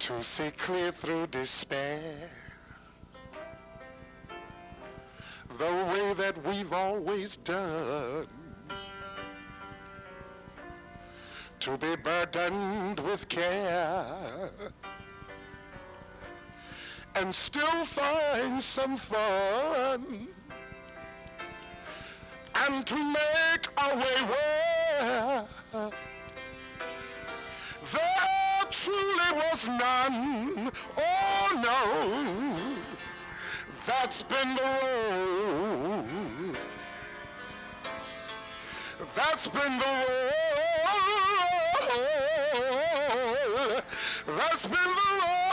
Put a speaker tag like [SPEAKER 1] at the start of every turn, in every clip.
[SPEAKER 1] to see clear through despair, the way that we've always done, to be burdened with care and still find some fun, and to make our way where there truly was none. Oh no, that's been the road. That's been the road. That's been the road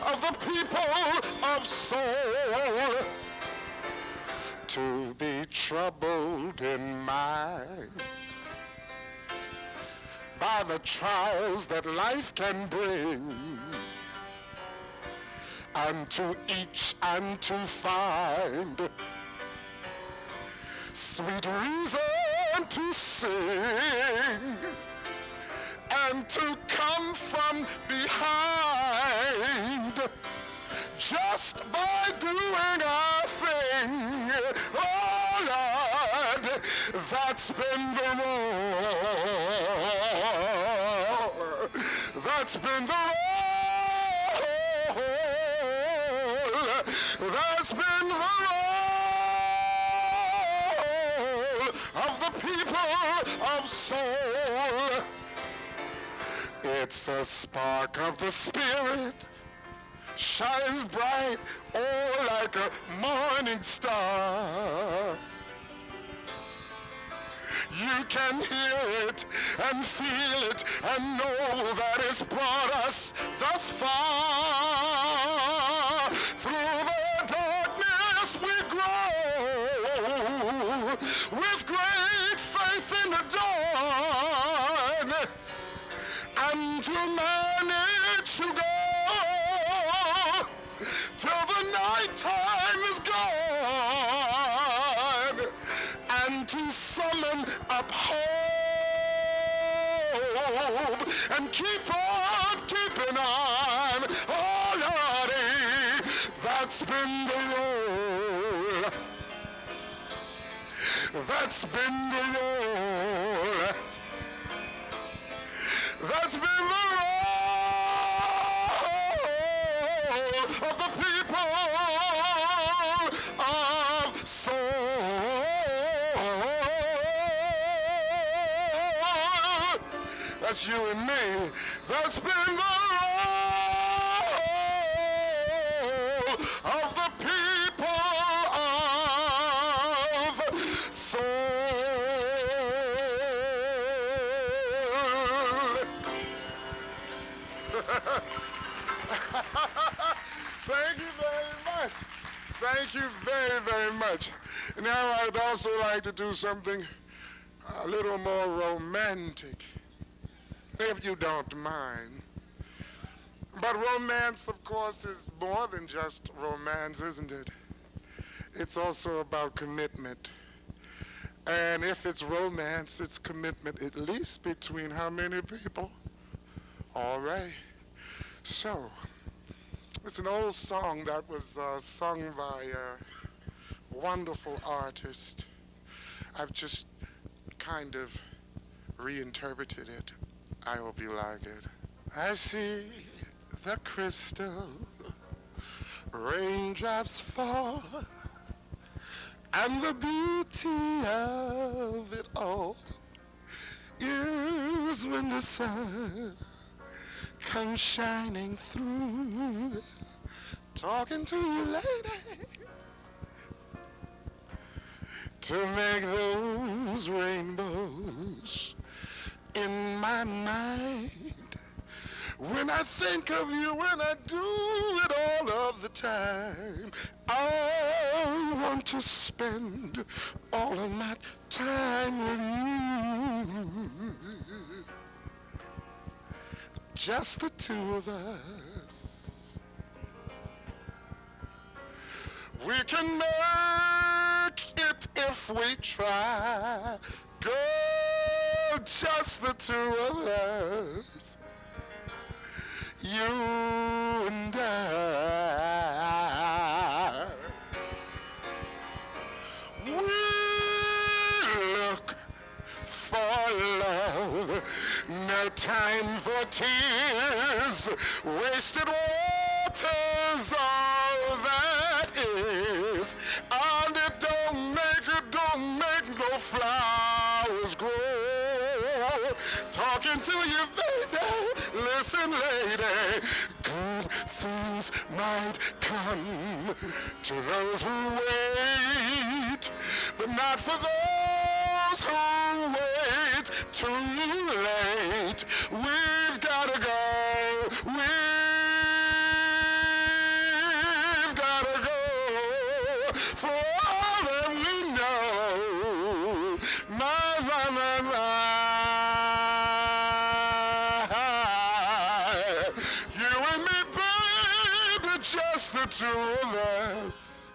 [SPEAKER 1] of the people of soul. To be troubled in mind by the trials that life can bring, and to each and to find sweet reason to sing, and to come from behind just by doing our thing. Oh Lord, that's been the road. That's been the road. That's been the road of the people of soul. It's a spark of the Spirit, shines bright, oh, like a morning star. You can hear it and feel it and know that it's brought us thus far. Through the darkness we grow with great faith in the dawn, and to manage to go till the night time is gone, and to summon up hope and keep on keeping on. Oh Lordy, that's been the road. That's been the road. That's been the road of the people of soul. That's you and me. That's been the road of the people of soul. Thank you very much. Thank you very, very much. Now I'd also like to do something a little more romantic, if you don't mind. But romance, of course, is more than just romance, isn't it? It's also about commitment. And if it's romance, it's commitment, at least between how many people? All right. So, it's an old song that was sung by a wonderful artist. I've just kind of reinterpreted it. I hope you like it. I see the crystal raindrops fall, and the beauty of it all is when the sun comes shining through. Talking to you, lady, to make those rainbows in my mind. When I think of you, when I do it all of the time, I want to spend all of my time with you. Just the two of us. We can make it if we try. Girl, just the two of us, you and I. We look for love, no time for tears, wasted water's all that is, and it don't make no flowers grow. Talking to you, baby, listen, lady, good things might come to those who wait, but not for those who wait too late. We've gotta go. We've gotta go. For all that we know, my, you and me, baby, just the two of us.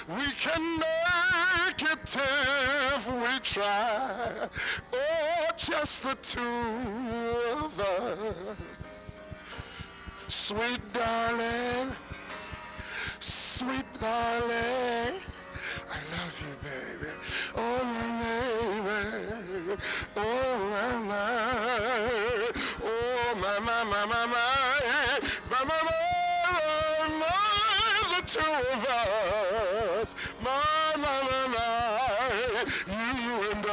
[SPEAKER 1] We can make it if we try. Oh, just the two of us. Sweet darling, sweet darling, I love you, baby. Oh, my baby. Oh, my. Oh, my, the two of us. My, you and I.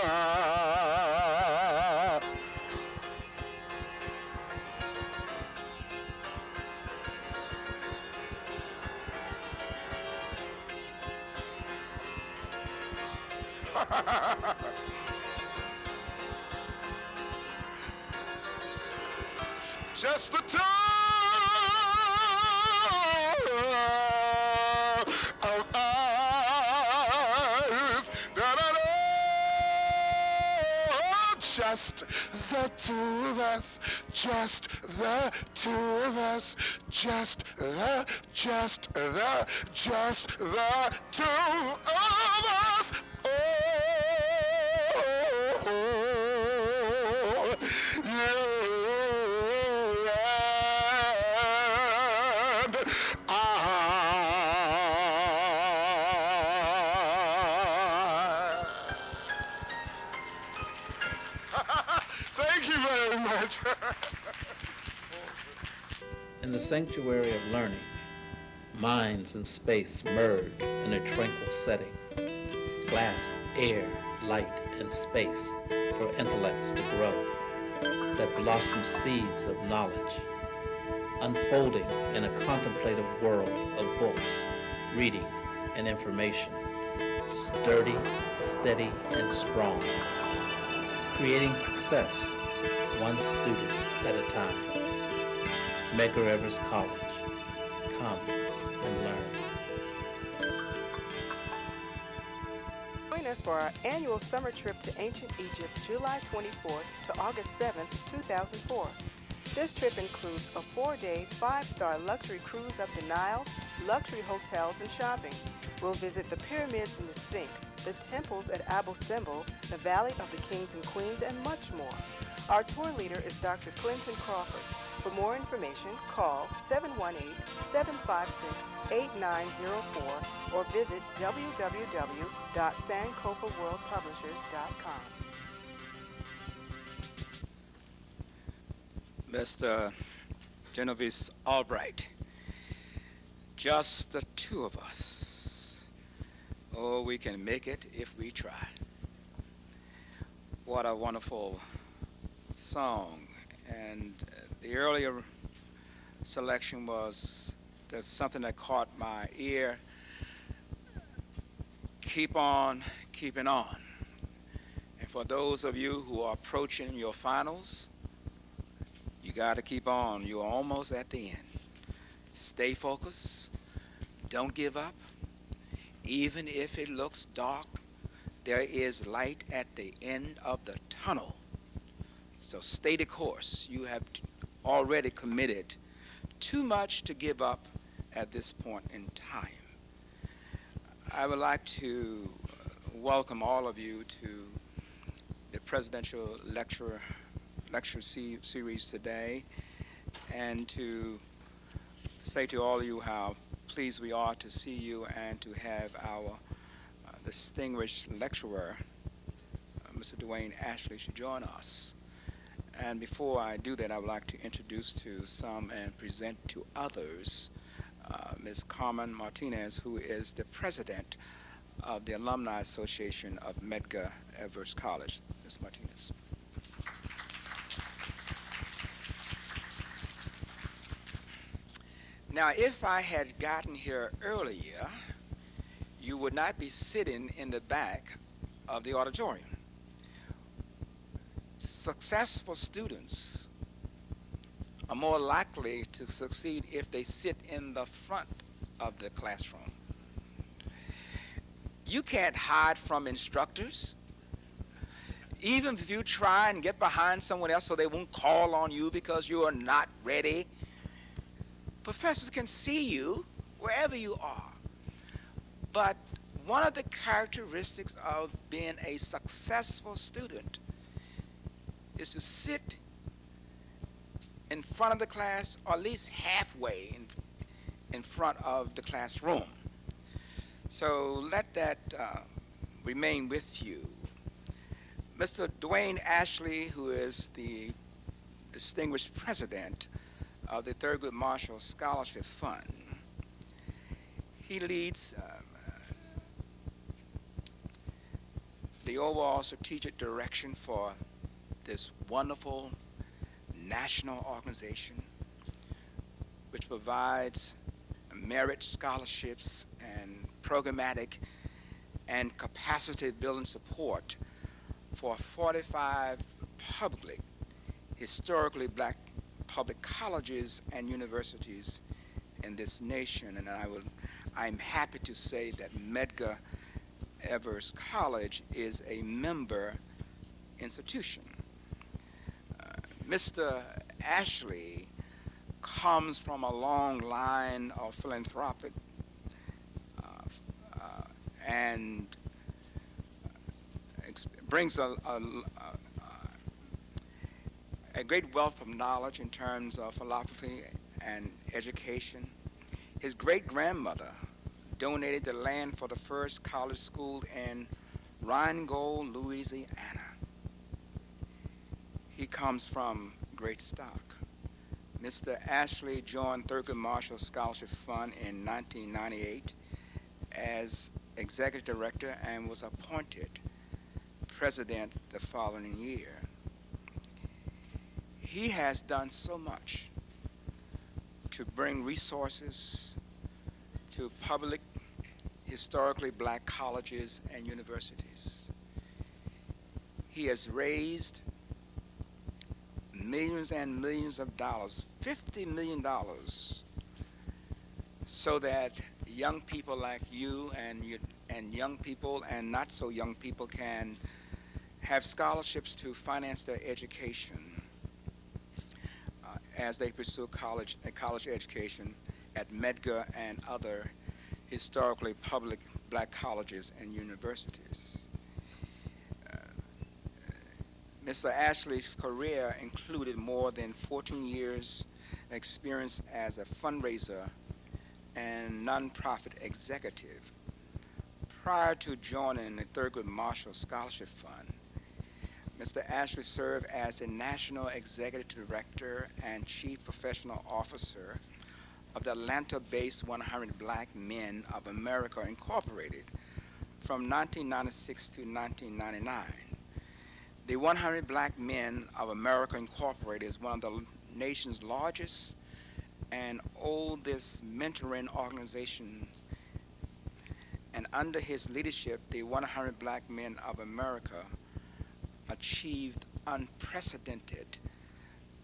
[SPEAKER 1] Just the two of us. Just the two of us. Just the two of us. Just the two of us. Oh, you and I. Thank you very much.
[SPEAKER 2] In the sanctuary of learning, minds and space merge in a tranquil setting. Glass, air, light, and space for intellects to grow, that blossom seeds of knowledge, unfolding in a contemplative world of books, reading, and information, sturdy, steady, and strong, creating success, one student at a time. Medgar Evers College. Come and learn.
[SPEAKER 3] Join us for our annual summer trip to ancient Egypt, July 24th to August 7th, 2004. This trip includes a 4-day, 5-star luxury cruise up the Nile, luxury hotels, and shopping. We'll visit the pyramids and the Sphinx, the temples at Abu Simbel, the Valley of the Kings and Queens, and much more. Our tour leader is Dr. Clinton Crawford. For more information, call 718-756-8904 or visit www.sankofaworldpublishers.com.
[SPEAKER 4] Mr. Genovese Albright, just the two of us. Oh, we can make it if we try. What a wonderful song. And the earlier selection was there's something that caught my ear. Keep on keeping on. And for those of you who are approaching your finals, you got to keep on. You're almost at the end. Stay focused. Don't give up. Even if it looks dark, there is light at the end of the tunnel. So stay the course. You have already committed too much to give up at this point in time. I would like to welcome all of you to the presidential lecture series today, and to say to all of you how pleased we are to see you and to have our distinguished lecturer, Mr. Dwayne Ashley, to join us. And before I do that, I would like to introduce to some and present to others Ms. Carmen Martinez, who is the president of the Alumni Association of Medgar Evers College. Ms. Martinez. Now, if I had gotten here earlier, you would not be sitting in the back of the auditorium. Successful students are more likely to succeed if they sit in the front of the classroom. You can't hide from instructors. Even if you try and get behind someone else so they won't call on you because you are not ready, professors can see you wherever you are. But one of the characteristics of being a successful student is to sit in front of the class, or at least halfway in front of the classroom. So let that remain with you. Mr. Dwayne Ashley, who is the distinguished president of the Thurgood Marshall Scholarship Fund, he leads the overall strategic direction for this wonderful national organization which provides merit scholarships and programmatic and capacity building support for 45 public, historically black public colleges and universities in this nation. And I'm happy to say that Medgar Evers College is a member institution. Mr. Ashley comes from a long line of philanthropic and brings a great wealth of knowledge in terms of philosophy and education. His great-grandmother donated the land for the first college school in Rheingold, Louisiana. He comes from great stock. Mr. Ashley joined Thurgood Marshall Scholarship Fund in 1998 as executive director and was appointed president the following year. He has done so much to bring resources to public, historically black colleges and universities. He has raised millions and millions of dollars, $50 million, so that young people like you and young people and not so young people can have scholarships to finance their education as they pursue college education at Medgar and other historically public black colleges and universities. Mr. Ashley's career included more than 14 years experience as a fundraiser and nonprofit executive. Prior to joining the Thurgood Marshall Scholarship Fund, Mr. Ashley served as the National Executive Director and Chief Professional Officer of the Atlanta-based 100 Black Men of America Incorporated from 1996 to 1999. The 100 Black Men of America Incorporated is one of the nation's largest and oldest mentoring organization, and under his leadership, the 100 Black Men of America achieved unprecedented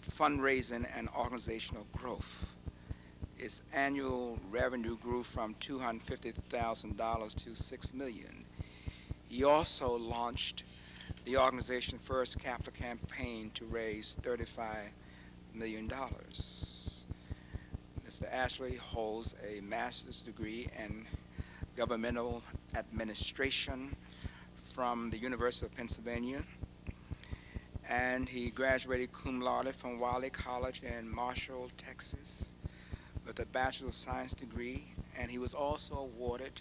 [SPEAKER 4] fundraising and organizational growth. Its annual revenue grew from $250,000 to $6 million. He also launched the organization's first capital campaign to raise $35 million. Mr. Ashley holds a master's degree in governmental administration from the University of Pennsylvania, and he graduated cum laude from Wylie College in Marshall, Texas, with a Bachelor of Science degree, and he was also awarded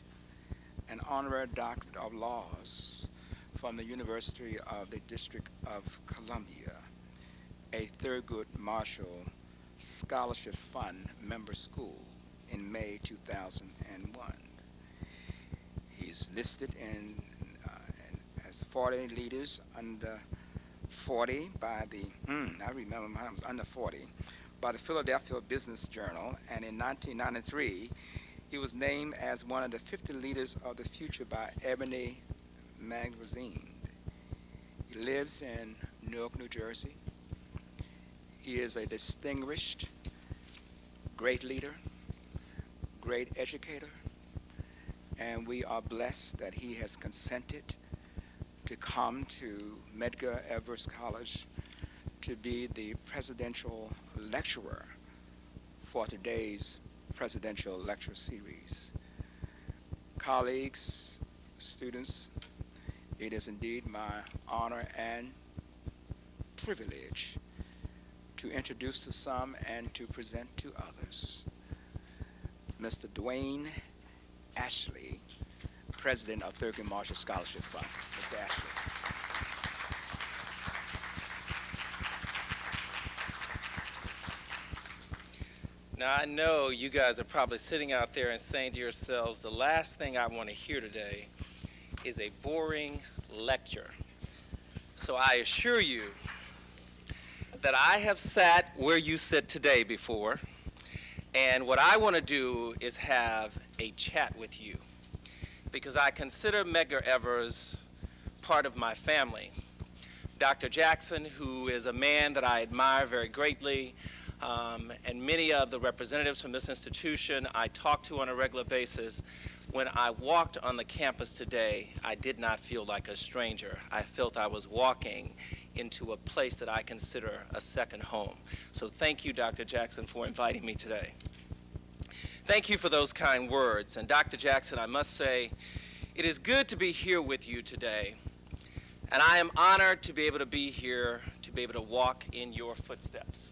[SPEAKER 4] an honorary doctorate of laws from the University of the District of Columbia, a Thurgood Marshall Scholarship Fund member school in May 2001. He's listed as 40 leaders under 40 by the, I remember mine was under 40, by the Philadelphia Business Journal, and in 1993, he was named as one of the 50 leaders of the future by Ebony magazine. He lives in Newark, New Jersey. He is a distinguished, great leader, great educator, and we are blessed that he has consented to come to Medgar Evers College to be the presidential lecturer for today's presidential lecture series. Colleagues, students, it is indeed my honor and privilege to introduce to some and to present to others Mr. Dwayne Ashley, President of Thurgood Marshall Scholarship Fund. Mr. Ashley.
[SPEAKER 5] Now, I know you guys are probably sitting out there and saying to yourselves, the last thing I want to hear today is a boring lecture. So I assure you that I have sat where you sit today before, and what I want to do is have a chat with you, because I consider Medgar Evers part of my family. Dr. Jackson, who is a man that I admire very greatly, and many of the representatives from this institution I talk to on a regular basis. When I walked on the campus today, I did not feel like a stranger. I felt I was walking into a place that I consider a second home. So thank you, Dr. Jackson, for inviting me today. Thank you for those kind words. And Dr. Jackson, I must say, it is good to be here with you today. And I am honored to be able to be here, to be able to walk in your footsteps.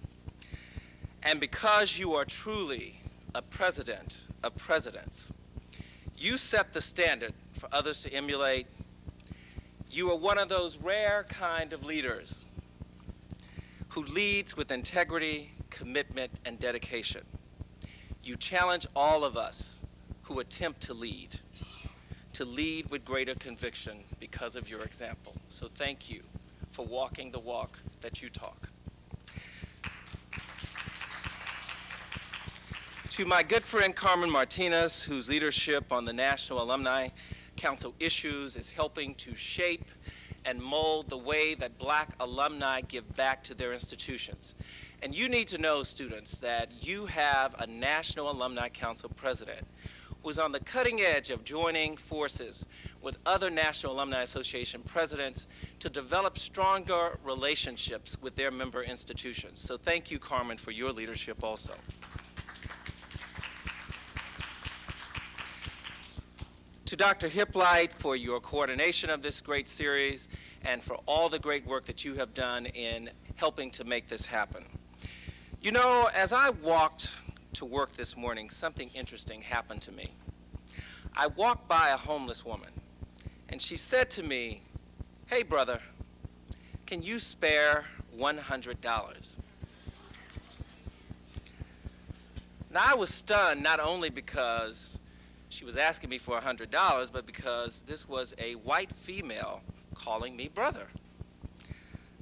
[SPEAKER 5] And because you are truly a president of presidents, you set the standard for others to emulate. You are one of those rare kind of leaders who leads with integrity, commitment, and dedication. You challenge all of us who attempt to lead with greater conviction because of your example. So thank you for walking the walk that you talk. To my good friend Carmen Martinez, whose leadership on the National Alumni Council issues is helping to shape and mold the way that Black alumni give back to their institutions. And you need to know, students, that you have a National Alumni Council president who is on the cutting edge of joining forces with other National Alumni Association presidents to develop stronger relationships with their member institutions. So thank you, Carmen, for your leadership also. To Dr. Hiplight for your coordination of this great series and for all the great work that you have done in helping to make this happen. You know, as I walked to work this morning, something interesting happened to me. I walked by a homeless woman, and she said to me, "Hey, brother, can you spare $100? Now, I was stunned not only because she was asking me for $100, but because this was a white female calling me brother.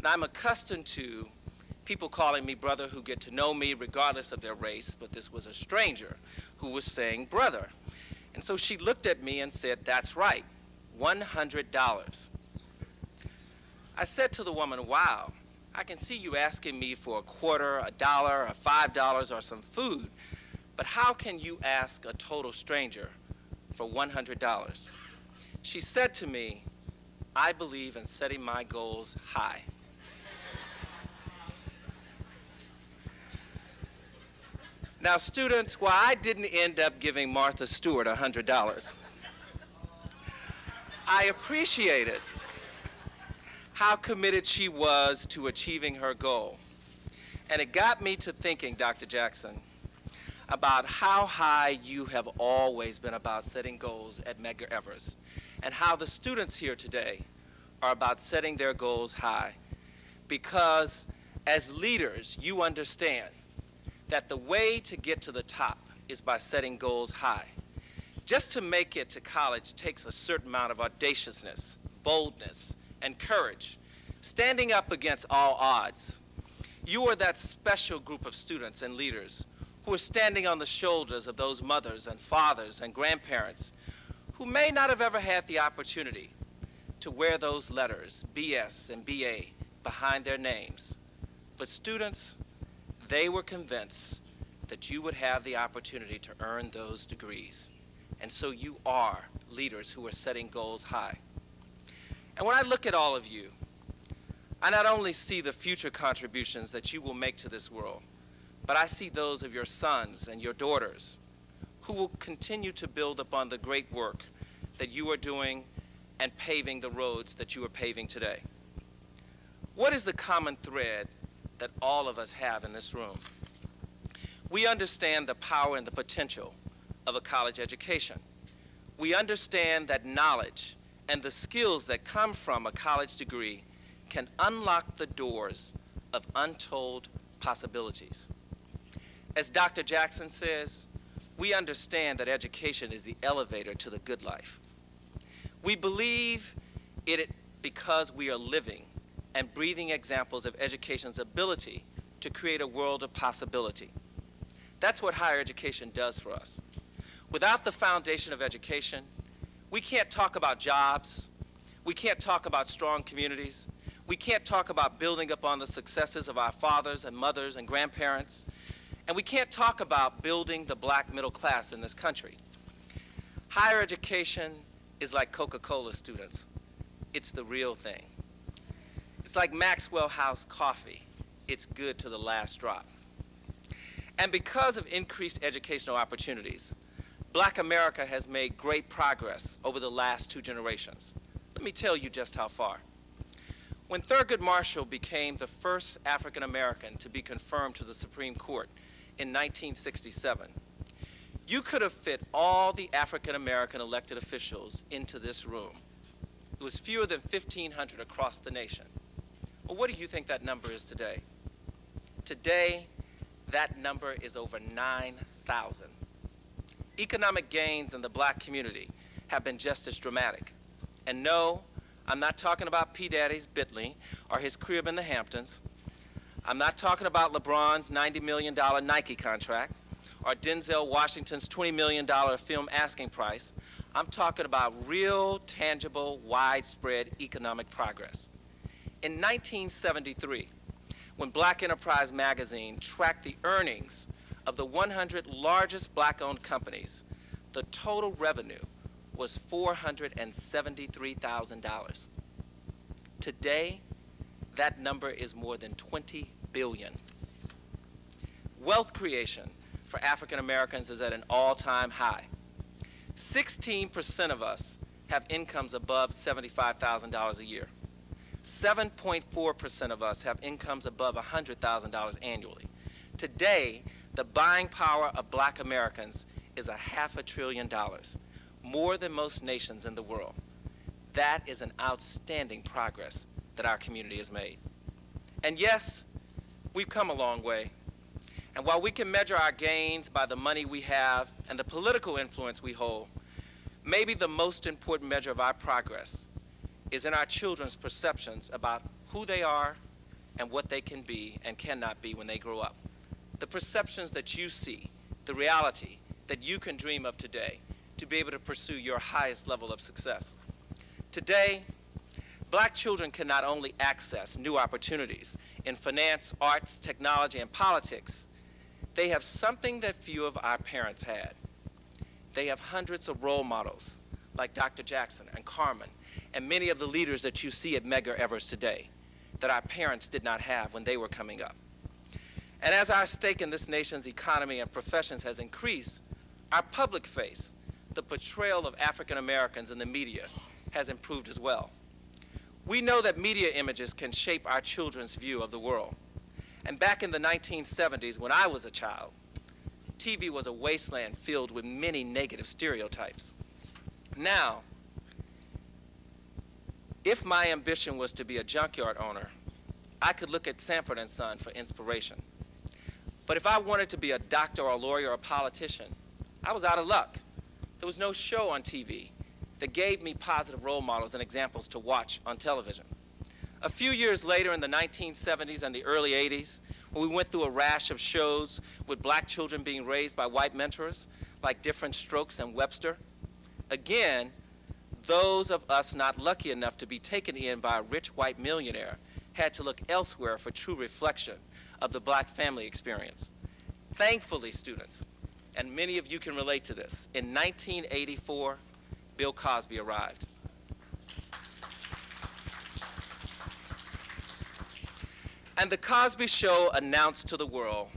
[SPEAKER 5] Now, I'm accustomed to people calling me brother who get to know me regardless of their race, but this was a stranger who was saying brother. And so she looked at me and said, "That's right, $100. I said to the woman, "Wow, I can see you asking me for a quarter, a dollar, or $5 or some food, but how can you ask a total stranger for $100? She said to me, "I believe in setting my goals high." Now, students, while I didn't end up giving Martha Stewart $100, I appreciated how committed she was to achieving her goal. And it got me to thinking, Dr. Jackson, about how high you have always been about setting goals at Medgar Evers, and how the students here today are about setting their goals high. Because as leaders, you understand that the way to get to the top is by setting goals high. Just to make it to college takes a certain amount of audaciousness, boldness, and courage, standing up against all odds. You are that special group of students and leaders who are standing on the shoulders of those mothers and fathers and grandparents who may not have ever had the opportunity to wear those letters, BS and BA, behind their names. But students, they were convinced that you would have the opportunity to earn those degrees. And so you are leaders who are setting goals high. And when I look at all of you, I not only see the future contributions that you will make to this world, but I see those of your sons and your daughters who will continue to build upon the great work that you are doing and paving the roads that you are paving today. What is the common thread that all of us have in this room? We understand the power and the potential of a college education. We understand that knowledge and the skills that come from a college degree can unlock the doors of untold possibilities. As Dr. Jackson says, we understand that education is the elevator to the good life. We believe it because we are living and breathing examples of education's ability to create a world of possibility. That's what higher education does for us. Without the foundation of education, we can't talk about jobs, we can't talk about strong communities, we can't talk about building upon the successes of our fathers and mothers and grandparents, and we can't talk about building the black middle class in this country. Higher education is like Coca-Cola, students. It's the real thing. It's like Maxwell House coffee. It's good to the last drop. And because of increased educational opportunities, Black America has made great progress over the last 2 generations. Let me tell you just how far. When Thurgood Marshall became the first African American to be confirmed to the Supreme Court in 1967, you could have fit all the African American elected officials into this room. It was fewer than 1,500 across the nation. Well, what do you think that number is today? Today, that number is over 9,000. Economic gains in the black community have been just as dramatic. And no, I'm not talking about P. Daddy's Bentley or his crib in the Hamptons. I'm not talking about LeBron's $90 million Nike contract or Denzel Washington's $20 million film asking price. I'm talking about real, tangible, widespread economic progress. In 1973, when Black Enterprise magazine tracked the earnings of the 100 largest black-owned companies, the total revenue was $473,000. Today, that number is more than 20 billion. Wealth creation for African Americans is at an all-time high. 16% of us have incomes above $75,000 a year. 7.4% of us have incomes above $100,000 annually. Today, the buying power of black Americans is $500 billion, more than most nations in the world. That is an outstanding progress that our community has made. And yes, we've come a long way. And while we can measure our gains by the money we have and the political influence we hold, maybe the most important measure of our progress is in our children's perceptions about who they are and what they can be and cannot be when they grow up. The perceptions that you see, the reality that you can dream of today to be able to pursue your highest level of success. Today, black children can not only access new opportunities in finance, arts, technology, and politics, they have something that few of our parents had. They have hundreds of role models like Dr. Jackson and Carmen and many of the leaders that you see at Medgar Evers today that our parents did not have when they were coming up. And as our stake in this nation's economy and professions has increased, our public face, the portrayal of African Americans in the media, has improved as well. We know that media images can shape our children's view of the world. And back in the 1970s, when I was a child, TV was a wasteland filled with many negative stereotypes. Now, if my ambition was to be a junkyard owner, I could look at Sanford and Son for inspiration. But if I wanted to be a doctor or a lawyer or a politician, I was out of luck. There was no show on TV that gave me positive role models and examples to watch on television. A few years later, in the 1970s and the early 80s, when we went through a rash of shows with black children being raised by white mentors, like Different Strokes and Webster, again, those of us not lucky enough to be taken in by a rich white millionaire had to look elsewhere for true reflection of the black family experience. Thankfully, students, and many of you can relate to this, in 1984, Bill Cosby arrived. And the Cosby Show announced to the world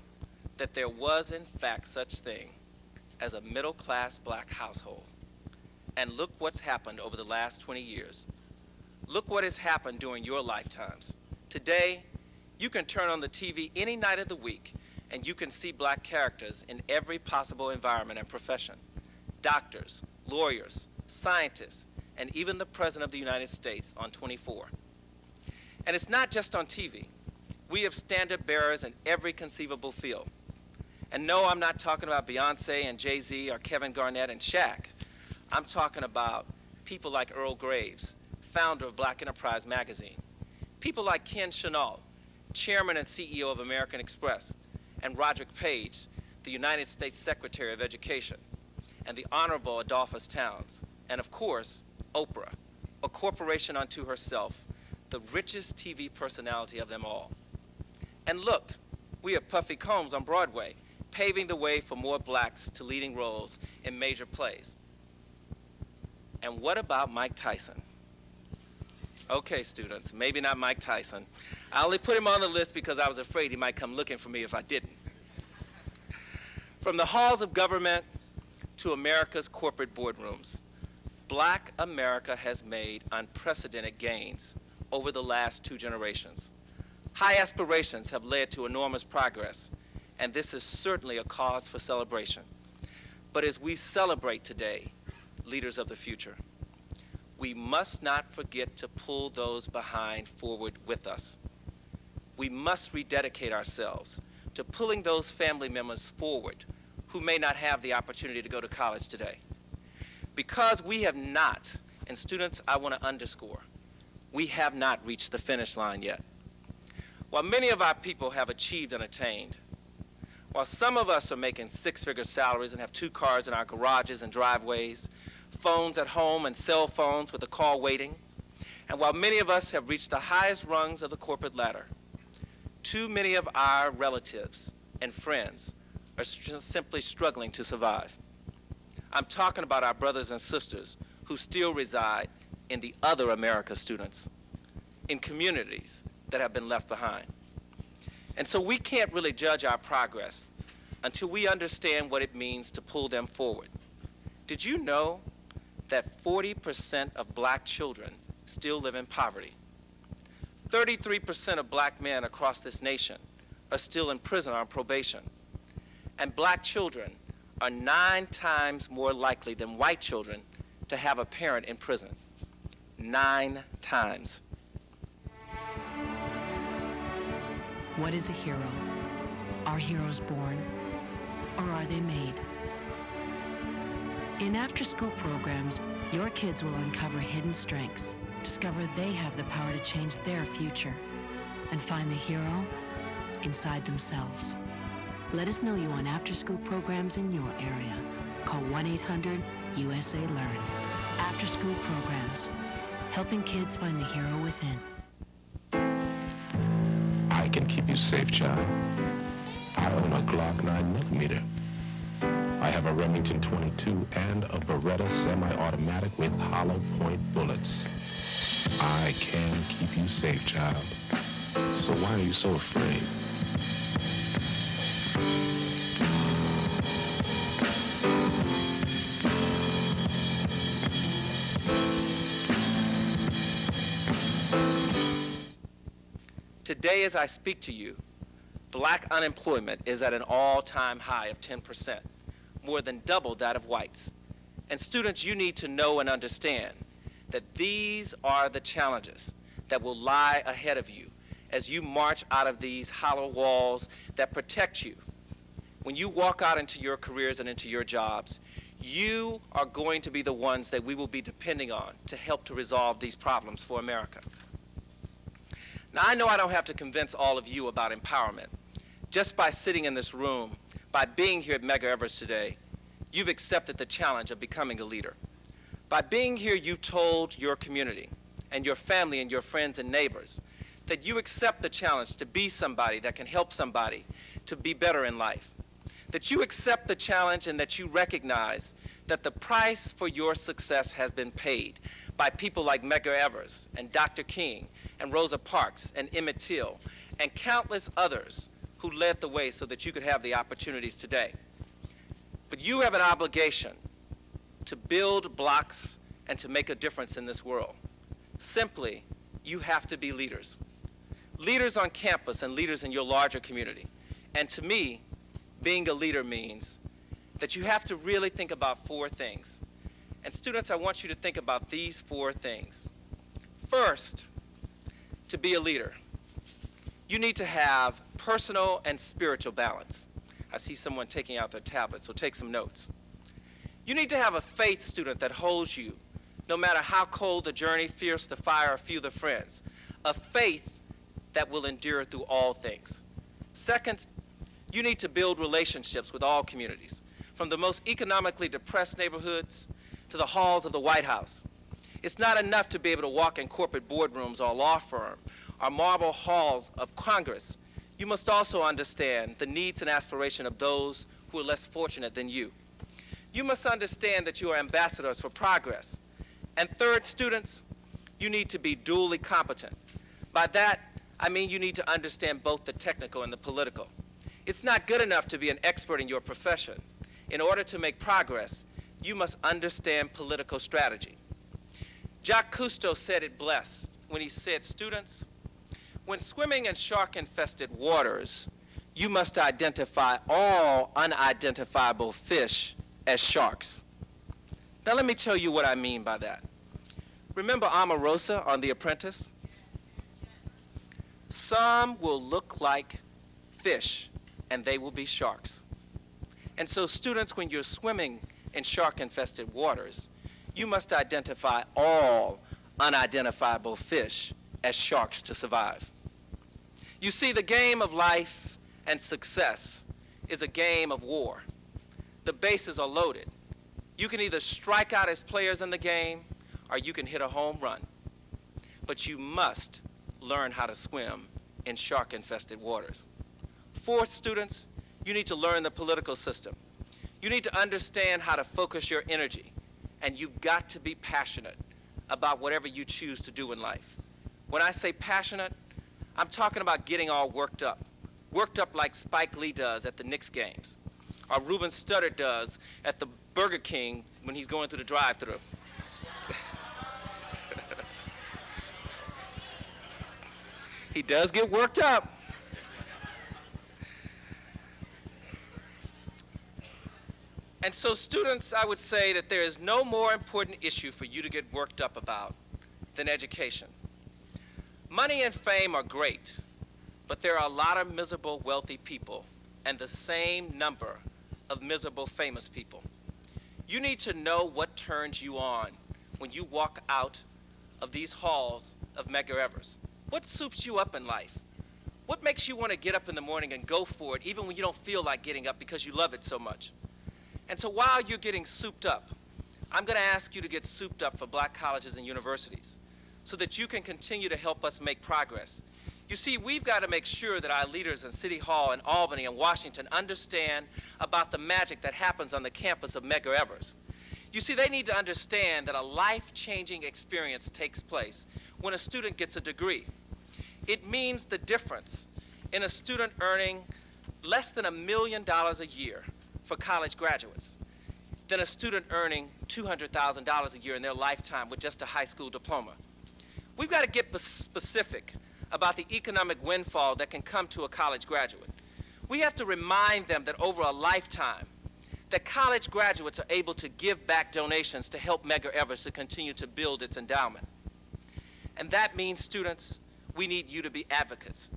[SPEAKER 5] that there was in fact such thing as a middle-class black household. And look what's happened over the last 20 years. Look what has happened during your lifetimes. Today, you can turn on the TV any night of the week and you can see black characters in every possible environment and profession. Doctors, lawyers, scientists, and even the President of the United States on 24. And it's not just on TV. We have standard bearers in every conceivable field. And no, I'm not talking about Beyonce and Jay-Z or Kevin Garnett and Shaq. I'm talking about people like Earl Graves, founder of Black Enterprise magazine. People like Ken Chenault, chairman and CEO of American Express, and Roderick Page, the United States Secretary of Education, and the Honorable Adolphus Towns, and of course, Oprah, a corporation unto herself, the richest TV personality of them all. And look, we have Puffy Combs on Broadway, paving the way for more blacks to leading roles in major plays. And what about Mike Tyson? Okay, students, maybe not Mike Tyson. I only put him on the list because I was afraid he might come looking for me if I didn't. From the halls of government to America's corporate boardrooms, Black America has made unprecedented gains over the last 2 generations. High aspirations have led to enormous progress, and this is certainly a cause for celebration. But as we celebrate today, leaders of the future, we must not forget to pull those behind forward with us. We must rededicate ourselves to pulling those family members forward who may not have the opportunity to go to college today. Because we have not, and students, I want to underscore, we have not reached the finish line yet. While many of our people have achieved and attained, while some of us are making 6-figure salaries and have 2 cars in our garages and driveways, phones at home and cell phones with a call waiting, and while many of us have reached the highest rungs of the corporate ladder, too many of our relatives and friends are simply struggling to survive. I'm talking about our brothers and sisters who still reside in the other America, students, in communities that have been left behind. And so we can't really judge our progress until we understand what it means to pull them forward. Did you know that 40% of black children still live in poverty? 33% of black men across this nation are still in prison on probation. And black children are 9 times more likely than white children to have a parent in prison. 9 times.
[SPEAKER 6] What is a hero? Are heroes born, or are they made? In after-school programs, your kids will uncover hidden strengths, discover they have the power to change their future, and find the hero inside themselves. Let us know you on after-school programs in your area. Call 1-800-USA-LEARN. After-school programs, helping kids find the hero within.
[SPEAKER 7] I can keep you safe, child. I own a Glock 9mm. I have a Remington 22 and a Beretta semi-automatic with hollow point bullets. I can keep you safe, child. So why are you so afraid?
[SPEAKER 5] Today, as I speak to you, black unemployment is at an all-time high of 10%, more than double that of whites. And students, you need to know and understand that these are the challenges that will lie ahead of you as you march out of these hollow walls that protect you. When you walk out into your careers and into your jobs, you are going to be the ones that we will be depending on to help to resolve these problems for America. Now, I know I don't have to convince all of you about empowerment. Just by sitting in this room, by being here at Medgar Evers today, you've accepted the challenge of becoming a leader. By being here, you told your community and your family and your friends and neighbors that you accept the challenge to be somebody that can help somebody to be better in life. That you accept the challenge and that you recognize that the price for your success has been paid by people like Medgar Evers and Dr. King and Rosa Parks and Emmett Till and countless others who led the way so that you could have the opportunities today. But you have an obligation to build blocks and to make a difference in this world. Simply, you have to be leaders. Leaders on campus and leaders in your larger community. And to me, being a leader means that you have to really think about 4 things. And students, I want you to think about these 4 things. First, to be a leader, you need to have personal and spiritual balance. I see someone taking out their tablet, so take some notes. You need to have a faith, student, that holds you, no matter how cold the journey, fierce the fire, or few the friends. A faith that will endure through all things. Second, you need to build relationships with all communities, from the most economically depressed neighborhoods to the halls of the White House. It's not enough to be able to walk in corporate boardrooms or law firm or marble halls of Congress. You must also understand the needs and aspirations of those who are less fortunate than you. You must understand that you are ambassadors for progress. And third, students, you need to be dually competent. By that, I mean you need to understand both the technical and the political. It's not good enough to be an expert in your profession. In order to make progress, you must understand political strategy. Jacques Cousteau said it best when he said, students, when swimming in shark-infested waters, you must identify all unidentifiable fish as sharks. Now let me tell you what I mean by that. Remember Omarosa on The Apprentice? Some will look like fish, and they will be sharks. And so students, when you're swimming in shark-infested waters, you must identify all unidentifiable fish as sharks to survive. You see, the game of life and success is a game of war. The bases are loaded. You can either strike out as players in the game, or you can hit a home run. But you must learn how to swim in shark-infested waters. Fourth, students, you need to learn the political system. You need to understand how to focus your energy, and you've got to be passionate about whatever you choose to do in life. When I say passionate, I'm talking about getting all worked up like Spike Lee does at the Knicks games, or Ruben Studdard does at the Burger King when he's going through the drive-thru. He does get worked up. And so students, I would say that there is no more important issue for you to get worked up about than education. Money and fame are great, but there are a lot of miserable wealthy people and the same number of miserable famous people. You need to know what turns you on when you walk out of these halls of Medgar Evers. What soups you up in life? What makes you want to get up in the morning and go for it even when you don't feel like getting up because you love it so much? And so while you're getting souped up, I'm going to ask you to get souped up for black colleges and universities so that you can continue to help us make progress. You see, we've got to make sure that our leaders in City Hall and Albany and Washington understand about the magic that happens on the campus of Medgar Evers. You see, they need to understand that a life-changing experience takes place when a student gets a degree. It means the difference in a student earning less than $1 million a year for college graduates than a student earning $200,000 a year in their lifetime with just a high school diploma. We've got to get specific about the economic windfall that can come to a college graduate. We have to remind them that over a lifetime, that college graduates are able to give back donations to help Medgar Evers to continue to build its endowment. And that means, students, we need you to be advocates.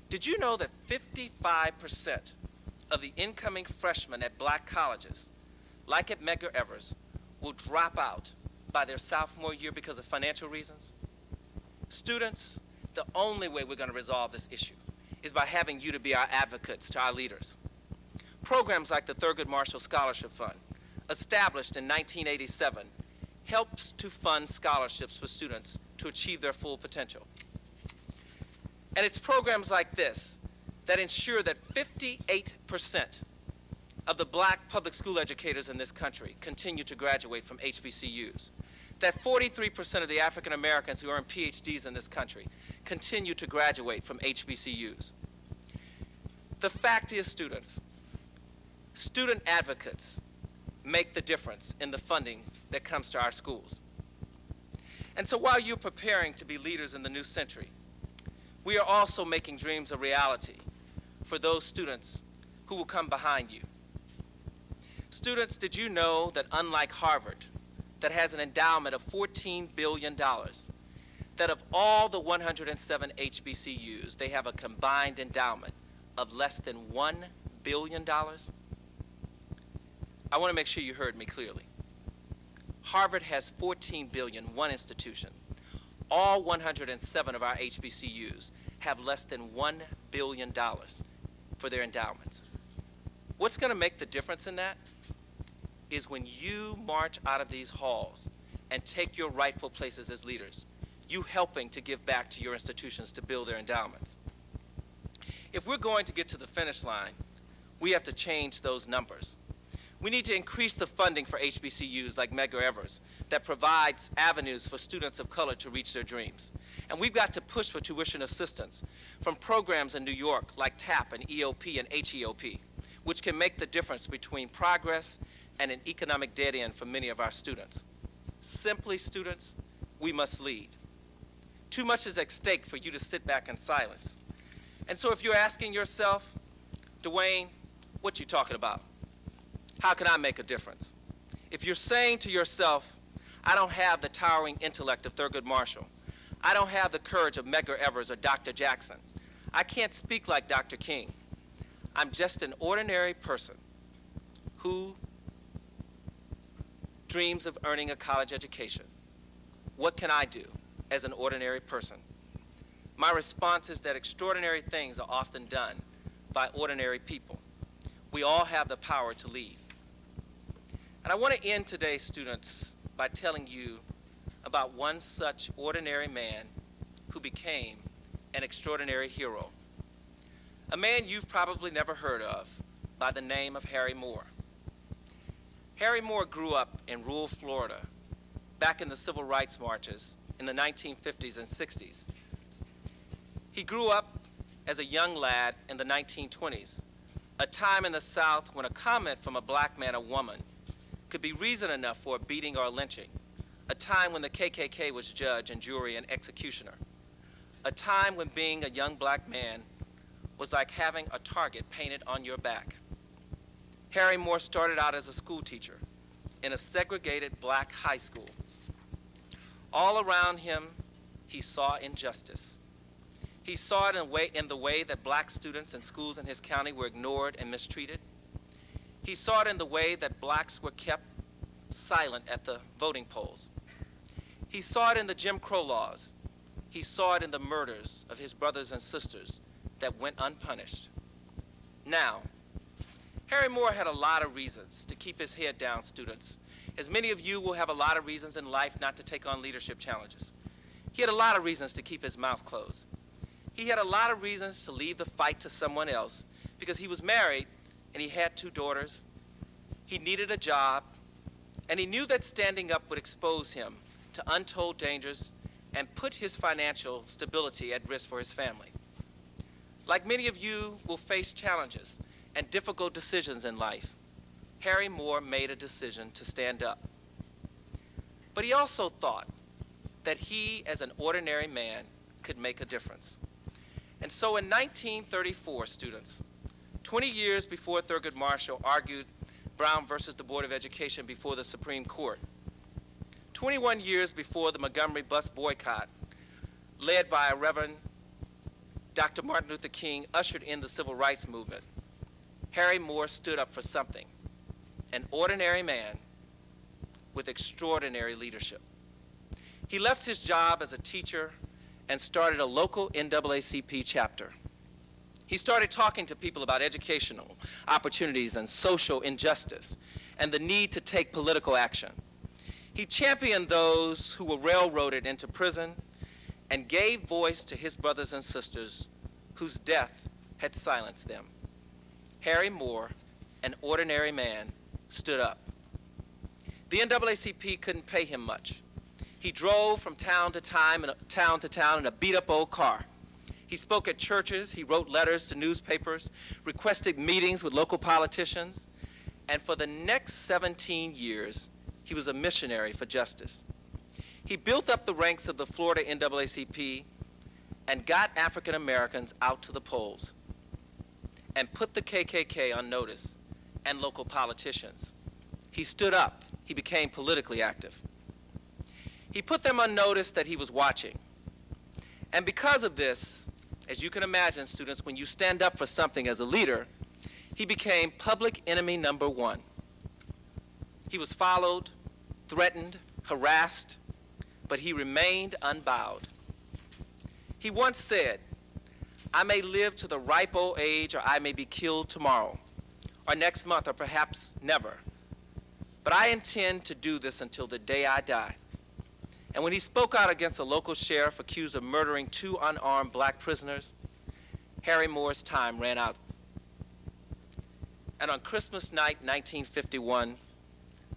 [SPEAKER 5] Did you know that 55% of the incoming freshmen at black colleges, like at Medgar Evers, will drop out by their sophomore year because of financial reasons? Students, the only way we're going to resolve this issue is by having you to be our advocates to our leaders. Programs like the Thurgood Marshall Scholarship Fund, established in 1987, helps to fund scholarships for students to achieve their full potential. And it's programs like this that ensure that 58% of the black public school educators in this country continue to graduate from HBCUs, that 43% of the African Americans who earn PhDs in this country continue to graduate from HBCUs. The fact is, students, student advocates make the difference in the funding that comes to our schools. And so while you're preparing to be leaders in the new century, we are also making dreams a reality for those students who will come behind you. Students, did you know that unlike Harvard, that has an endowment of $14 billion, that of all the 107 HBCUs, they have a combined endowment of less than $1 billion? I want to make sure you heard me clearly. Harvard has $14 billion, one institution. All 107 of our HBCUs have less than $1 billion for their endowments. What's going to make the difference in that is when you march out of these halls and take your rightful places as leaders, you helping to give back to your institutions to build their endowments. If we're going to get to the finish line, we have to change those numbers. We need to increase the funding for HBCUs like Medgar Evers that provides avenues for students of color to reach their dreams. And we've got to push for tuition assistance from programs in New York like TAP and EOP and HEOP, which can make the difference between progress and an economic dead end for many of our students. Simply, students, we must lead. Too much is at stake for you to sit back in silence. And so if you're asking yourself, Dwayne, what you talking about? How can I make a difference? If you're saying to yourself, I don't have the towering intellect of Thurgood Marshall, I don't have the courage of Medgar Evers or Dr. Jackson, I can't speak like Dr. King, I'm just an ordinary person who dreams of earning a college education. What can I do as an ordinary person? My response is that extraordinary things are often done by ordinary people. We all have the power to lead. And I want to end today, students, by telling you about one such ordinary man who became an extraordinary hero. A man you've probably never heard of by the name of Harry Moore. Harry Moore grew up in rural Florida back in the civil rights marches in the 1950s and 60s. He grew up as a young lad in the 1920s, a time in the South when a comment from a black man or woman could be reason enough for a beating or a lynching, a time when the KKK was judge and jury and executioner, a time when being a young black man was like having a target painted on your back. Harry Moore started out as a school teacher in a segregated black high school. All around him, he saw injustice. He saw it in the way that black students in schools in his county were ignored and mistreated. He saw it in the way that blacks were kept silent at the voting polls. He saw it in the Jim Crow laws. He saw it in the murders of his brothers and sisters that went unpunished. Now, Harry Moore had a lot of reasons to keep his head down, students, as many of you will have a lot of reasons in life not to take on leadership challenges. He had a lot of reasons to keep his mouth closed. He had a lot of reasons to leave the fight to someone else because he was married and he had 2 daughters. He needed a job, and he knew that standing up would expose him to untold dangers and put his financial stability at risk for his family. Like many of you will face challenges and difficult decisions in life, Harry Moore made a decision to stand up. But he also thought that he, as an ordinary man, could make a difference. And so in 1934, students, 20 years before Thurgood Marshall argued Brown versus the Board of Education before the Supreme Court, 21 years before the Montgomery bus boycott, led by Reverend Dr. Martin Luther King, ushered in the civil rights movement, Harry Moore stood up for something, an ordinary man with extraordinary leadership. He left his job as a teacher and started a local NAACP chapter. He started talking to people about educational opportunities and social injustice and the need to take political action. He championed those who were railroaded into prison and gave voice to his brothers and sisters whose death had silenced them. Harry Moore, an ordinary man, stood up. The NAACP couldn't pay him much. He drove from town to town in a beat-up old car. He spoke at churches, he wrote letters to newspapers, requested meetings with local politicians, and for the next 17 years, he was a missionary for justice. He built up the ranks of the Florida NAACP and got African Americans out to the polls and put the KKK on notice and local politicians. He stood up. He became politically active. He put them on notice that he was watching. And because of this, as you can imagine, students, when you stand up for something as a leader, he became public enemy number one. He was followed, threatened, harassed, but he remained unbowed. He once said, "I may live to the ripe old age, or I may be killed tomorrow, or next month, or perhaps never. But I intend to do this until the day I die." And when he spoke out against a local sheriff accused of murdering 2 unarmed black prisoners, Harry Moore's time ran out. And on Christmas night, 1951,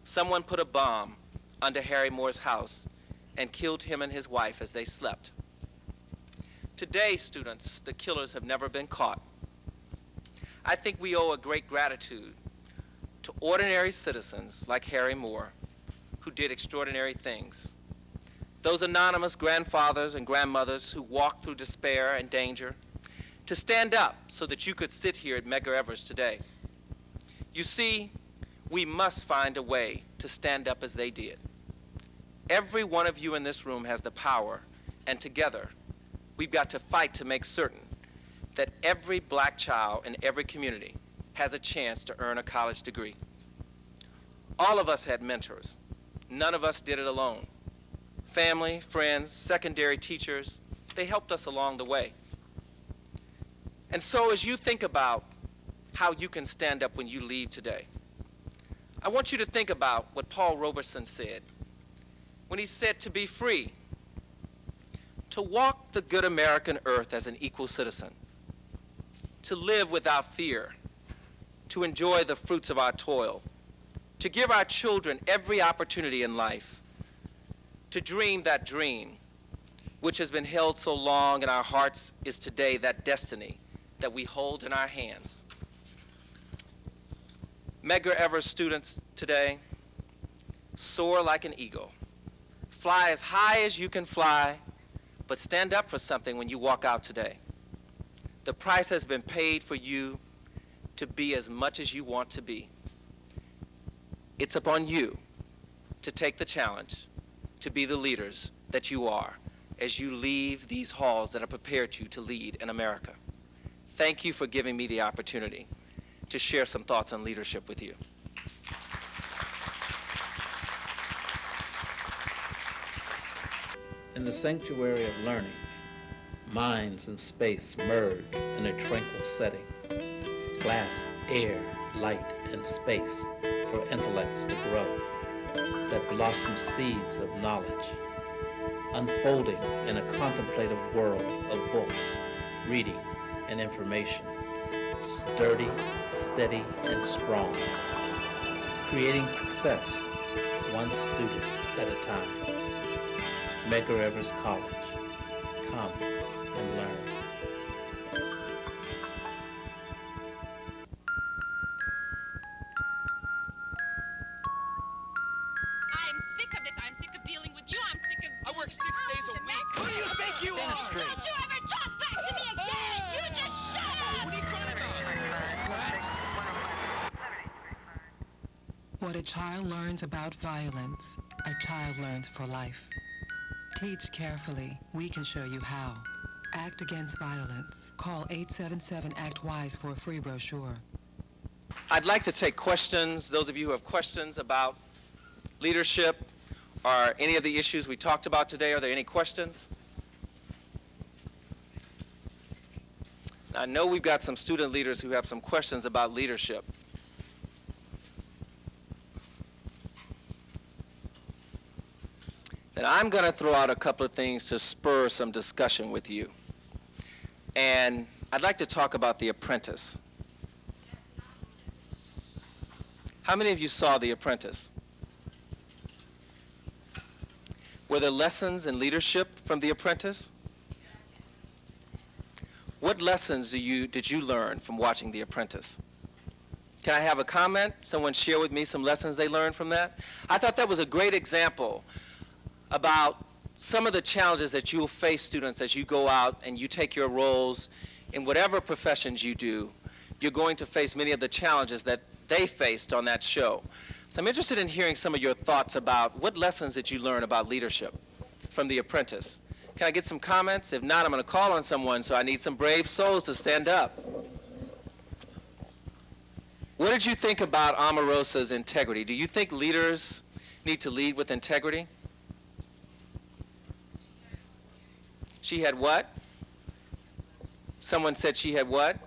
[SPEAKER 5] someone put a bomb under Harry Moore's house and killed him and his wife as they slept. Today, students, the killers have never been caught. I think we owe a great gratitude to ordinary citizens like Harry Moore, who did extraordinary things. Those anonymous grandfathers and grandmothers who walked through despair and danger to stand up so that you could sit here at Medgar Evers today. You see, we must find a way to stand up as they did. Every one of you in this room has the power, and together, we've got to fight to make certain that every black child in every community has a chance to earn a college degree. All of us had mentors. None of us did it alone. Family, friends, secondary teachers, they helped us along the way. And so as you think about how you can stand up when you leave today, I want you to think about what Paul Robeson said when he said to be free, to walk the good American earth as an equal citizen, to live without fear, to enjoy the fruits of our toil, to give our children every opportunity in life, to dream that dream which has been held so long in our hearts is today that destiny that we hold in our hands. Medgar Evers students today, soar like an eagle. Fly as high as you can fly, but stand up for something when you walk out today. The price has been paid for you to be as much as you want to be. It's upon you to take the challenge to be the leaders that you are as you leave these halls that are prepared you to lead in America. Thank you for giving me the opportunity to share some thoughts on leadership with you.
[SPEAKER 2] In the sanctuary of learning, minds and space merge in a tranquil setting. Glass, air, light, and space for intellects to grow, that blossom seeds of knowledge, unfolding in a contemplative world of books, reading, and information, sturdy, steady, and strong, creating success, one student at a time. Medgar Evers College. Come and learn.
[SPEAKER 8] I'm sick of this. I'm sick of dealing with you. I'm sick of...
[SPEAKER 9] I work 6 days a week. Who do you think you are?
[SPEAKER 8] Don't you ever talk back to me again!
[SPEAKER 9] What a child learns about violence, a child learns for life. Teach carefully. We can show you how. Act against violence. Call 877-ACT-WISE for a free brochure.
[SPEAKER 5] I'd like to take questions. Those of you who have questions about leadership or any of the issues we talked about today, are there any questions? I know we've got some student leaders who have some questions about leadership. Then I'm going to throw out a couple of things to spur some discussion with you. And I'd like to talk about The Apprentice. How many of you saw The Apprentice? Were there lessons in leadership from The Apprentice? What lessons did you learn from watching The Apprentice? Can I have a comment? Someone share with me some lessons they learned from that? I thought that was a great example about some of the challenges that you'll face, students, as you go out and you take your roles in whatever professions you do. You're going to face many of the challenges that they faced on that show. So I'm interested in hearing some of your thoughts about what lessons did you learn about leadership from The Apprentice. Can I get some comments? If not, I'm going to call on someone, so I need some brave souls to stand up. What did you think about Omarosa's integrity? Do you think leaders need to lead with integrity? She had what? Someone said she had what?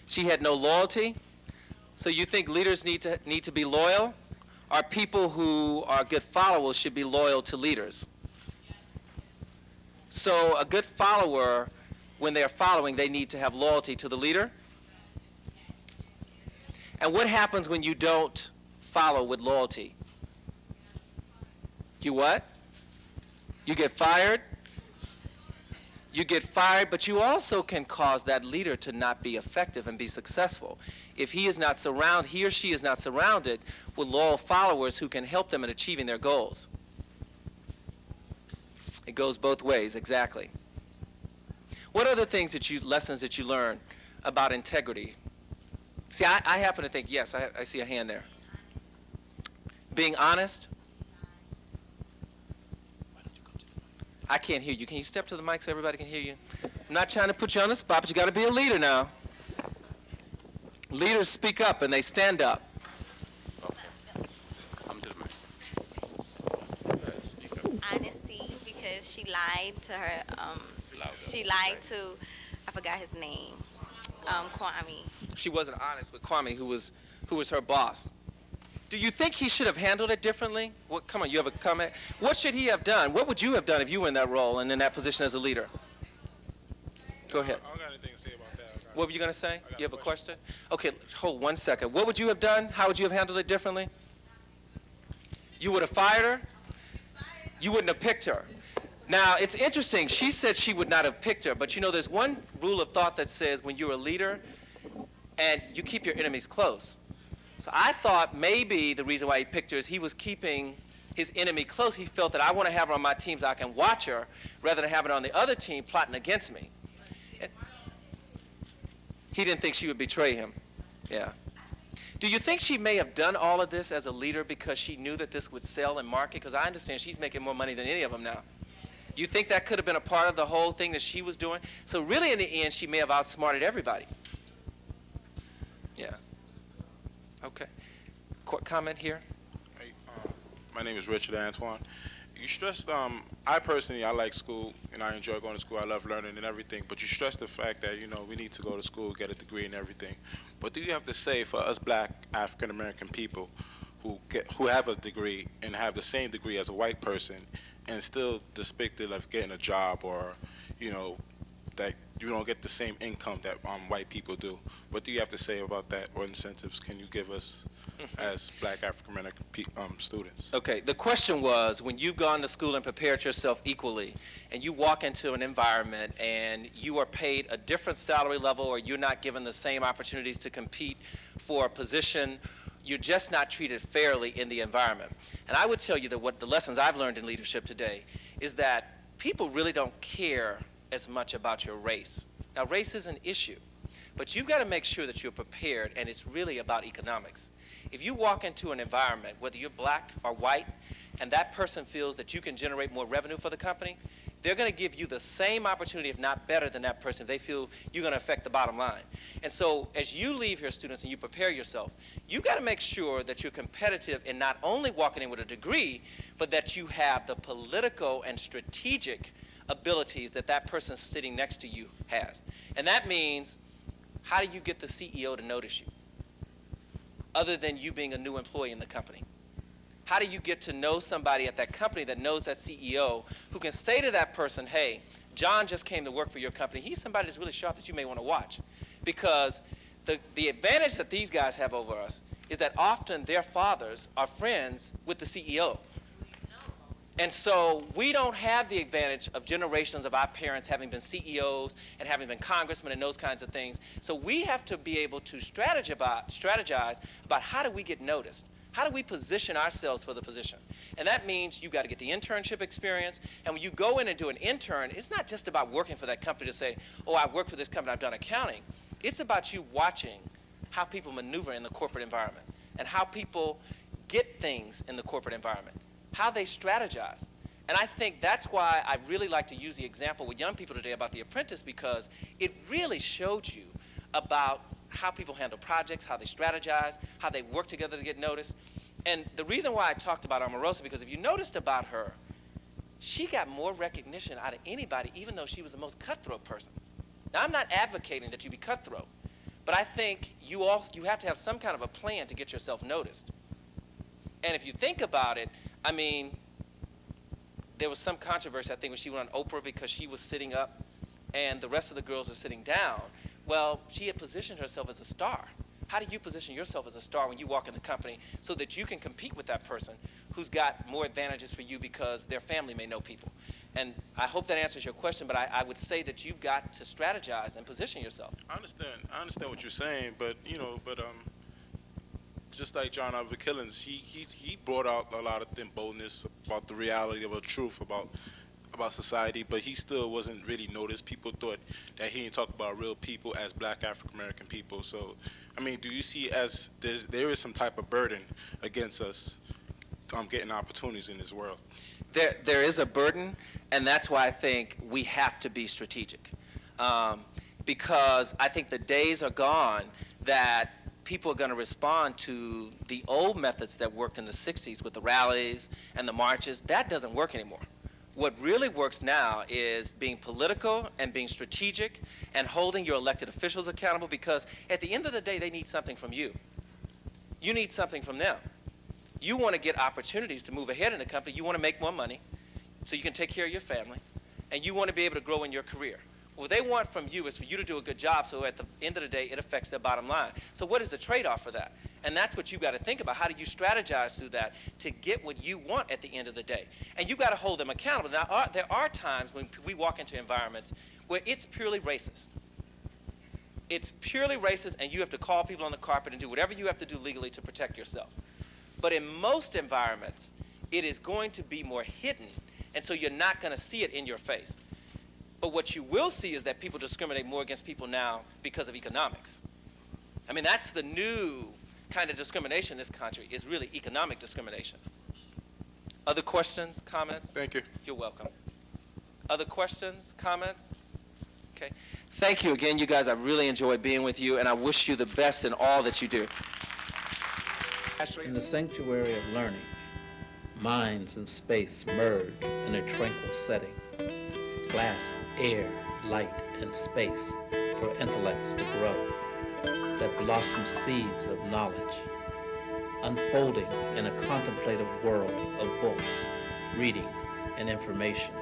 [SPEAKER 5] She had no loyalty? So you think leaders need to be loyal? Or people who are good followers should be loyal to leaders? So a good follower, when they're following, they need to have loyalty to the leader? And what happens when you don't follow with loyalty? You what? You get fired? You get fired, but you also can cause that leader to not be effective and be successful. If he or she is not surrounded with loyal followers who can help them in achieving their goals. It goes both ways, exactly. What are the lessons that you learn about integrity? See, I happen to think, yes, I see a hand there. Being honest. I can't hear you. Can you step to the mic so everybody can hear you? I'm not trying to put you on the spot, but you got to be a leader now. Leaders speak up and they stand up.
[SPEAKER 7] Okay. I'm to the mic. Speak up.
[SPEAKER 10] Honesty, because she lied to her. She lied to, I forgot his name, Kwame.
[SPEAKER 5] She wasn't honest with Kwame, who was her boss. Do you think he should have handled it differently? Come on, you have a comment? What should he have done? What would you have done if you were in that role and in that position as a leader? Go ahead.
[SPEAKER 11] I don't got anything to say about that.
[SPEAKER 5] What were you going to say? You have a question? Okay, hold 1 second. What would you have done? How would you have handled it differently? You would have fired her? You wouldn't have picked her. Now, it's interesting. She said she would not have picked her, but you know, there's one rule of thought that says when you're a leader and you keep your enemies close. So I thought maybe the reason why he picked her is he was keeping his enemy close. He felt that I want to have her on my team so I can watch her rather than having her on the other team plotting against me. And he didn't think she would betray him. Yeah. Do you think she may have done all of this as a leader because she knew that this would sell and market? Because I understand she's making more money than any of them now. You think that could have been a part of the whole thing that she was doing? So really in the end, she may have outsmarted everybody. Yeah. Okay. Comment here?
[SPEAKER 11] Hey, my name is Richard Antoine. You stressed, I personally like school, and I enjoy going to school. I love learning and everything, but you stressed the fact that, we need to go to school, get a degree and everything. What do you have to say for us black African-American people who have a degree and have the same degree as a white person and still despicted of getting a job or, that you don't get the same income that white people do? What do you have to say about that? What incentives can you give us as black African-American students?
[SPEAKER 5] Okay, the question was, when you've gone to school and prepared yourself equally, and you walk into an environment and you are paid a different salary level or you're not given the same opportunities to compete for a position, you're just not treated fairly in the environment. And I would tell you that what the lessons I've learned in leadership today is that people really don't care as much about your race. Now, race is an issue, But you've got to make sure that you're prepared, and it's really about economics. If you walk into an environment, whether you're black or white, and that person feels that you can generate more revenue for the company, they're going to give you the same opportunity, if not better than that person, if they feel you're going to affect the bottom line. And so as you leave here, students, and you prepare yourself, you've got to make sure that you're competitive in not only walking in with a degree, but that you have the political and strategic abilities that that person sitting next to you has. And that means, how do you get the CEO to notice you, other than you being a new employee in the company? How do you get to know somebody at that company that knows that CEO, who can say to that person, hey, John just came to work for your company. He's somebody that's really sharp that you may want to watch. Because the advantage that these guys have over us is that often their fathers are friends with the CEO. And so we don't have the advantage of generations of our parents having been CEOs and having been congressmen and those kinds of things. So we have to be able to strategize about how do we get noticed? How do we position ourselves for the position? And that means you've got to get the internship experience. And when you go in and do an intern, it's not just about working for that company to say, oh, I work for this company, I've done accounting. It's about you watching how people maneuver in the corporate environment and how people get things in the corporate environment, how they strategize. And I think that's why I really like to use the example with young people today about The Apprentice, because it really showed you about how people handle projects, how they strategize, how they work together to get noticed. And the reason why I talked about Omarosa, because if you noticed about her, she got more recognition out of anybody, even though she was the most cutthroat person. Now, I'm not advocating that you be cutthroat, but I think you have to have some kind of a plan to get yourself noticed. And if you think about it, I mean, there was some controversy, I think, when she went on Oprah because she was sitting up and the rest of the girls were sitting down. Well, she had positioned herself as a star. How do you position yourself as a star when you walk in the company so that you can compete with that person who's got more advantages for you because their family may know people? And I hope that answers your question, but I would say that you've got to strategize and position yourself.
[SPEAKER 11] I understand what you're saying, but just like John Oliver Killens, he brought out a lot of boldness about the reality of the truth about society, but he still wasn't really noticed. People thought that he didn't talk about real people as black African American people. So, I mean, do you see as there is some type of burden against us getting opportunities in this world?
[SPEAKER 5] There is a burden, and that's why I think we have to be strategic. Because I think the days are gone that people are going to respond to the old methods that worked in the 60s with the rallies and the marches. That doesn't work anymore. What really works now is being political and being strategic and holding your elected officials accountable, because at the end of the day, they need something from you. You need something from them. You want to get opportunities to move ahead in the company. You want to make more money so you can take care of your family, and you want to be able to grow in your career. What they want from you is for you to do a good job, so at the end of the day, it affects their bottom line. So what is the trade-off for that? And that's what you've got to think about. How do you strategize through that to get what you want at the end of the day? And you've got to hold them accountable. Now, there are times when we walk into environments where it's purely racist. It's purely racist, and you have to call people on the carpet and do whatever you have to do legally to protect yourself. But in most environments, it is going to be more hidden, and so you're not going to see it in your face. But what you will see is that people discriminate more against people now because of economics. I mean, that's the new kind of discrimination in this country, is really economic discrimination. Other questions, comments?
[SPEAKER 11] Thank you.
[SPEAKER 5] You're welcome. Other questions, comments? Okay. Thank you again, you guys. I really enjoyed being with you, and I wish you the best in all that you do.
[SPEAKER 2] In the sanctuary of learning, minds and space merge in a tranquil setting. Glass, air, light, and space for intellects to grow, that blossom seeds of knowledge, unfolding in a contemplative world of books, reading, and information,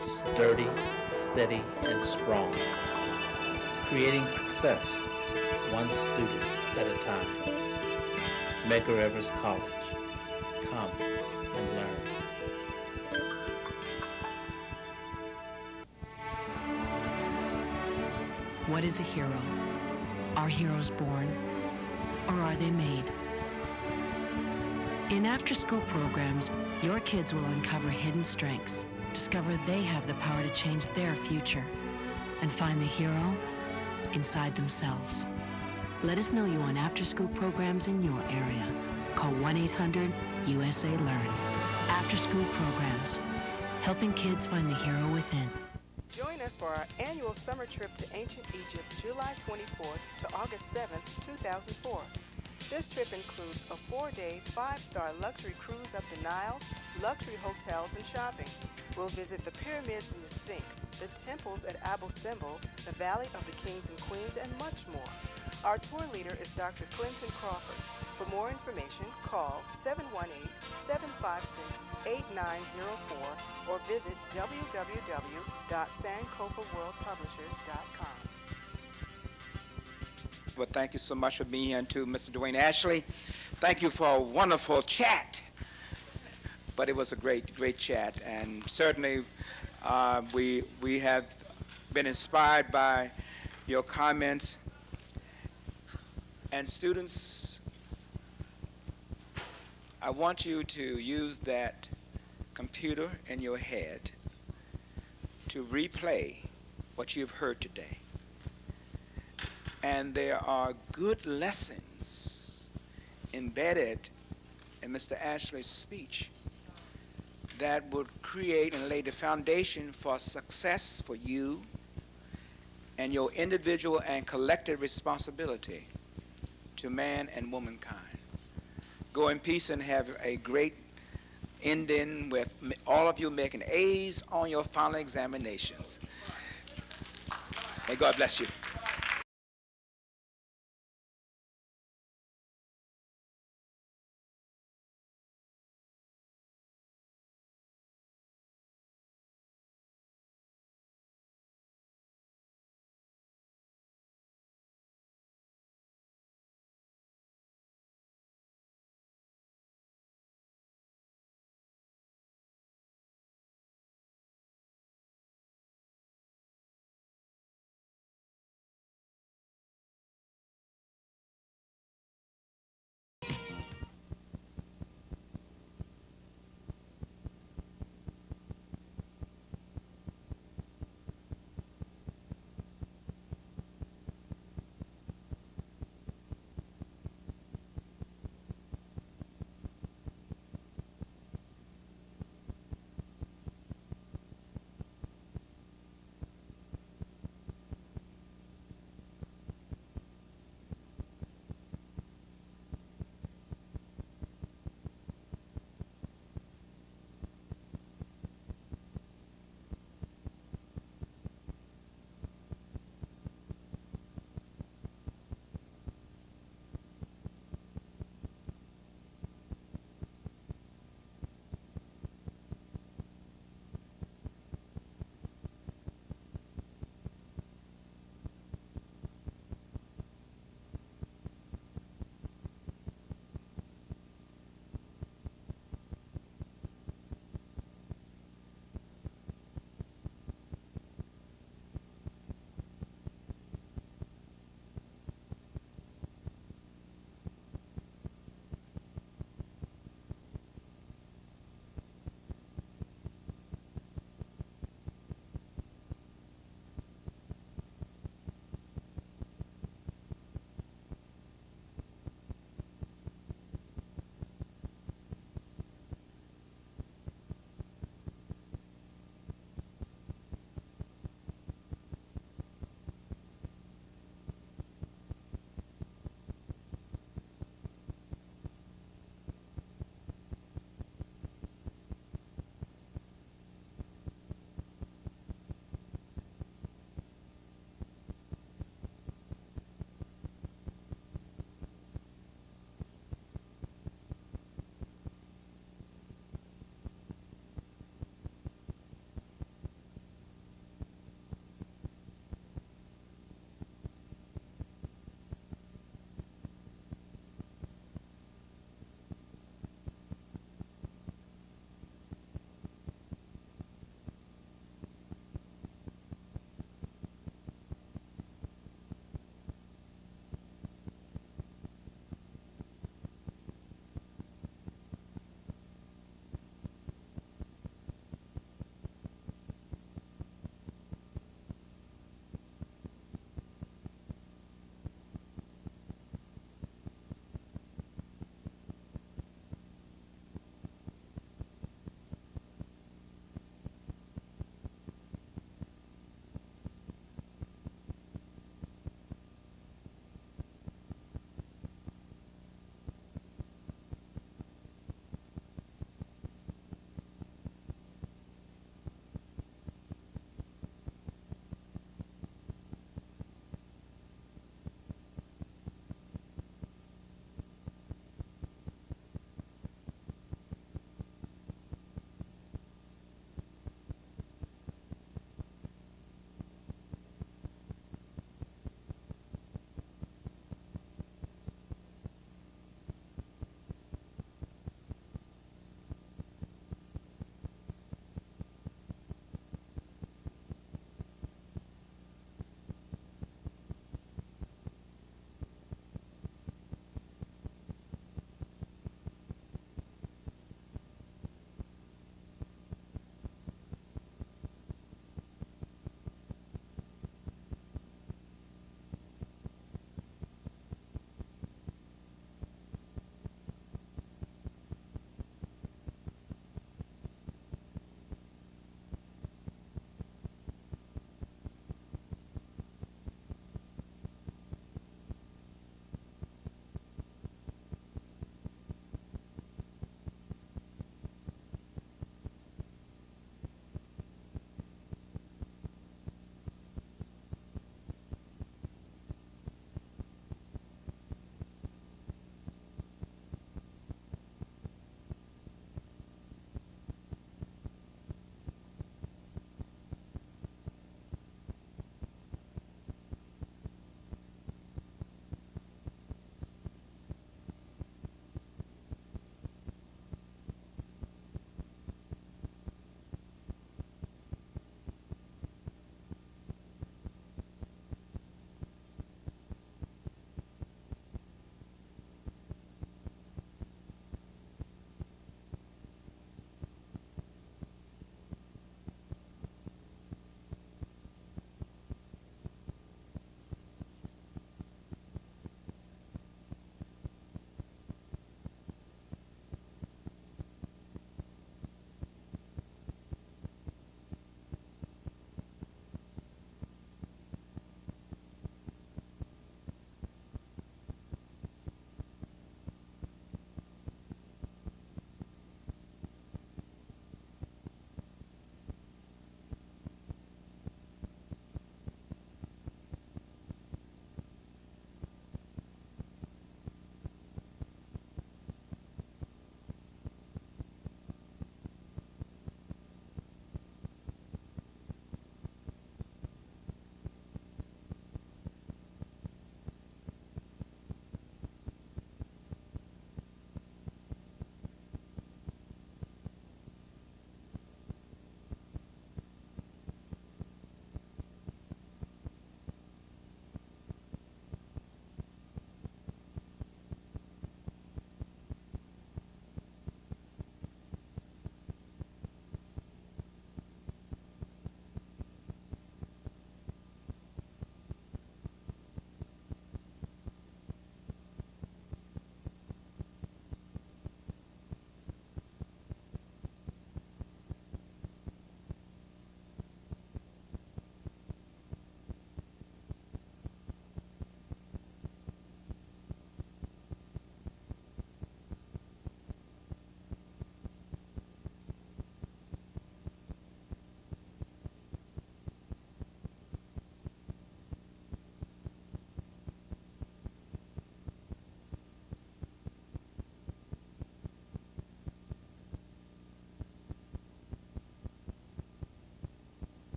[SPEAKER 2] sturdy, steady, and strong, creating success, one student at a time. Medgar Evers College. Come and learn.
[SPEAKER 6] What is a hero? Are heroes born, or are they made? In after-school programs, your kids will uncover hidden strengths, discover they have the power to change their future, and find the hero inside themselves. Let us know you on after-school programs in your area. Call 1-800-USA-LEARN. After-school programs, helping kids find the hero within.
[SPEAKER 3] Join us for our annual summer trip to ancient Egypt, July 24th to August 7th, 2004. This trip includes a 4-day, 5-star luxury cruise up the Nile, luxury hotels, and shopping. We'll visit the pyramids and the Sphinx, the temples at Abu Simbel, the Valley of the Kings and Queens, and much more. Our tour leader is Dr. Clinton Crawford. For more information, call 718-756-8904 or visit www.sankofaworldpublishers.com.
[SPEAKER 4] Well, thank you so much for being here, and to Mr. Dwayne Ashley. Thank you for a wonderful chat. But it was a great chat, and certainly we have been inspired by your comments. And students, I want you to use that computer in your head to replay what you've heard today. And there are good lessons embedded in Mr. Ashley's speech that would create and lay the foundation for success for you and your individual and collective responsibility to man and womankind. Go in peace and have a great ending with all of you making A's on your final examinations. May God bless you.